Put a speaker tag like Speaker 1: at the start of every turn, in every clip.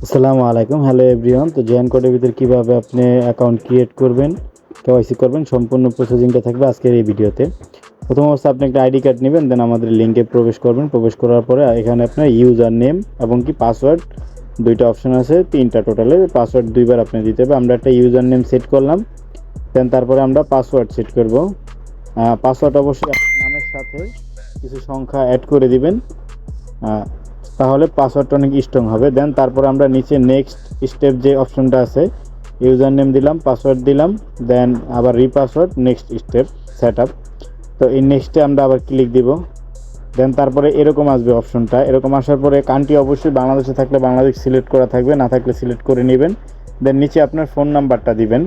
Speaker 1: আসসালামু আলাইকুম, hello everyone. তো জয়েন কোডের ভিতরে কীভাবে আপনি অ্যাকাউন্ট ক্রিয়েট করবেন, কেওয়াইসি করবেন, সম্পূর্ণ প্রসেসিংটা থাকবে আজকের এই ভিডিওতে। প্রথম অবস্থা আপনি একটা আইডি কার্ড নেবেন, দেন আমাদের লিঙ্কে প্রবেশ করবেন। প্রবেশ করার পরে এখানে আপনার ইউজার নেম এবং কি পাসওয়ার্ড দুইটা অপশন আছে, তিনটা টোটালে। পাসওয়ার্ড দুইবার আপনি দিতে হবে। আমরা একটা ইউজার নেম সেট করলাম, দেন তারপরে আমরা পাসওয়ার্ড সেট করব। পাসওয়ার্ড অবশ্যই আপনার নামের সাথে কিছু সংখ্যা অ্যাড করে দিবেন, তাহলে পাসওয়ার্ডটা অনেক স্ট্রং হবে। দেন তারপরে আমরা নিচে নেক্সট স্টেপ যে অপশনটা আছে, ইউজার নেম দিলাম, পাসওয়ার্ড দিলাম, দেন আবার re-password, next step set up. তো এই নেক্সটে আমরা আবার ক্লিক দিব। দেন তারপরে এরকম আসবে অপশনটা। এরকম আসার পরে কান্ট্রি অবশ্যই বাংলাদেশে থাকলে বাংলাদেশ সিলেক্ট করা থাকবে, না থাকলে সিলেক্ট করে নেবেন। দেন নিচে আপনার ফোন নাম্বারটা দিবেন।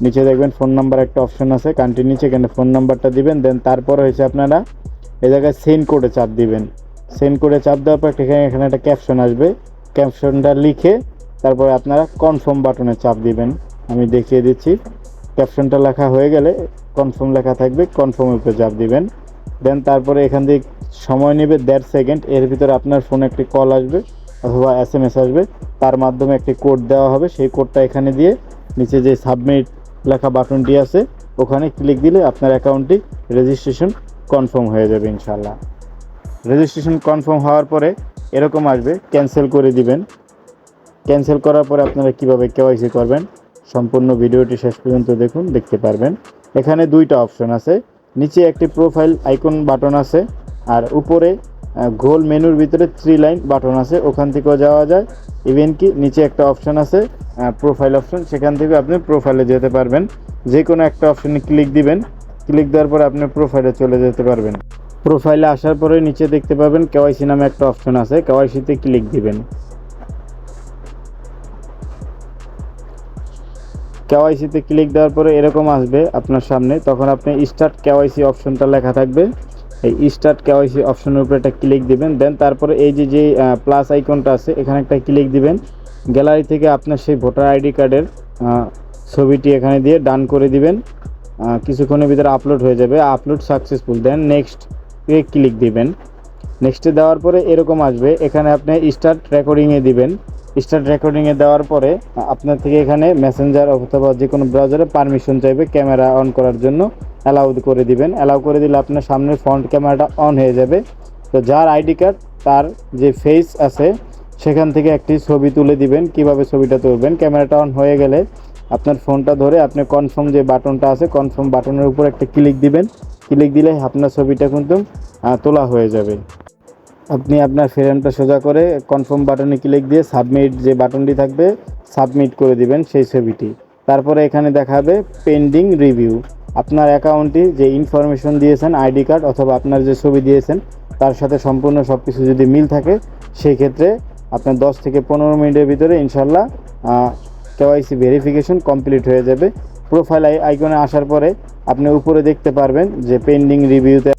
Speaker 1: নিচে দেখবেন ফোন নাম্বার একটা অপশন আছে কান্ট্রির নিচে, এখানে ফোন নাম্বারটা দিবেন। দেন তারপরে হচ্ছে আপনারা এই জায়গায় সেন্ড কোডে চাপ দিবেন। সেন্ড করে চাপ দেওয়ার পর এখানে একটা ক্যাপশন আসবে, ক্যাপশনটা লিখে তারপরে আপনারা কনফার্ম বাটনে চাপ দিবেন। আমি দেখিয়ে দিচ্ছি। ক্যাপশনটা লেখা হয়ে গেলে কনফার্ম লেখা থাকবে, কনফার্মের উপরে চাপ দিবেন। দেন তারপরে এখান থেকে সময় নেবে 1.5 সেকেন্ড। এর ভিতরে আপনার ফোনে একটি কল আসবে অথবা SMS আসবে, তার মাধ্যমে একটি কোড দেওয়া হবে। সেই কোডটা এখানে দিয়ে নিচে যে সাবমিট লেখা বাটনটি আছে ওখানে ক্লিক দিলে আপনার অ্যাকাউন্টটি রেজিস্ট্রেশন কনফার্ম হয়ে যাবে ইনশাআল্লাহ। রেজিস্ট্রেশন কনফার্ম হওয়ার পরে এরকম আসবে, ক্যান্সেল করে দিবেন। ক্যান্সেল করার পরে আপনারা কীভাবে কেওয়াইসি করবেন সম্পূর্ণ ভিডিওটি শেষ পর্যন্ত দেখুন, দেখতে পারবেন। এখানে দুইটা অপশন আছে, নিচে একটি প্রোফাইল আইকন বাটন আছে, আর উপরে গোল মেনুর ভিতরে 3 লাইন বাটন আছে, ওখান থেকেও যাওয়া যায়। ইভেন কি নিচে একটা অপশন আছে প্রোফাইল অপশন, সেখান থেকে আপনি প্রোফাইলে যেতে পারবেন। যে কোনো একটা অপশনে ক্লিক দিবেন, ক্লিক দেওয়ার পরে আপনি প্রোফাইলে চলে যেতে পারবেন। প্রোফাইলে আসার পরে নিচে দেখতে পাবেন কেওয়াইসি নামে একটা অপশন আছে, কেওয়াইসিতে ক্লিক দিবেন। কেওয়াইসিতে ক্লিক দেওয়ার পরে এরকম আসবে আপনার সামনে, তখন আপনি স্টার্ট কেওয়াইসি অপশনটা লেখা থাকবে, এই স্টার্ট কেওয়াইসি অপশনের উপরে একটা ক্লিক দিবেন। দেন তারপরে এই যে প্লাস আইকনটা আছে এখানে একটা ক্লিক দিবেন। গ্যালারি থেকে আপনার সেই ভোটার আইডি কার্ডের ছবিটি এখানে দিয়ে ডান করে দিবেন। কিছুক্ষণের ভিতরে আপলোড হয়ে যাবে, upload successful. Then next click দিবেন। নেক্সটে দেওয়ার পরে এরকম আসবে, এখানে আপনি স্টার্ট রেকর্ডিংয়ে দিবেন। স্টার্ট রেকর্ডিংয়ে দেওয়ার পরে আপনার থেকে এখানে মেসেঞ্জার অথবা যে কোনো ব্রাউজারে পারমিশন চাইবে ক্যামেরা অন করার জন্য, অ্যালাউ করে দিবেন। অ্যালাউ করে দিলে আপনার সামনের ফ্রন্ট ক্যামেরাটা অন হয়ে যাবে। তো যার আইডি কার্ড তার যে ফেস আছে সেখান থেকে একটি ছবি তুলে দিবেন। কিভাবে ছবিটা তুলবেন, ক্যামেরাটা অন হয়ে গেলে আপনার ফোনটা ধরে আপনি কনফার্ম যে বাটনটা আছে কনফার্ম বাটনের উপর একটা ক্লিক দিবেন। ক্লিক দিলে আপনার ছবিটা কিন্তু তোলা হয়ে যাবে। আপনি আপনার ফ্রেমটা সোজা করে কনফার্ম বাটনে ক্লিক দিয়ে সাবমিট যে বাটনটি থাকবে সাবমিট করে দিবেন সেই ছবিটি। তারপরে এখানে দেখাবে পেন্ডিং রিভিউ। আপনার অ্যাকাউন্টটি যে ইনফরমেশন দিয়েছেন আইডি কার্ড অথবা আপনার যে ছবি দিয়েছেন তার সাথে সম্পূর্ণ সব কিছু যদি মিল থাকে সেই ক্ষেত্রে আপনার 10 থেকে 15 মিনিটের ভিতরে ইনশাল্লাহ কেওয়াইসি ভেরিফিকেশন কমপ্লিট হয়ে যাবে। প্রোফাইল আইকনে আসার পরে আপনি উপরে দেখতে পারবেন যে পেন্ডিং রিভিউতে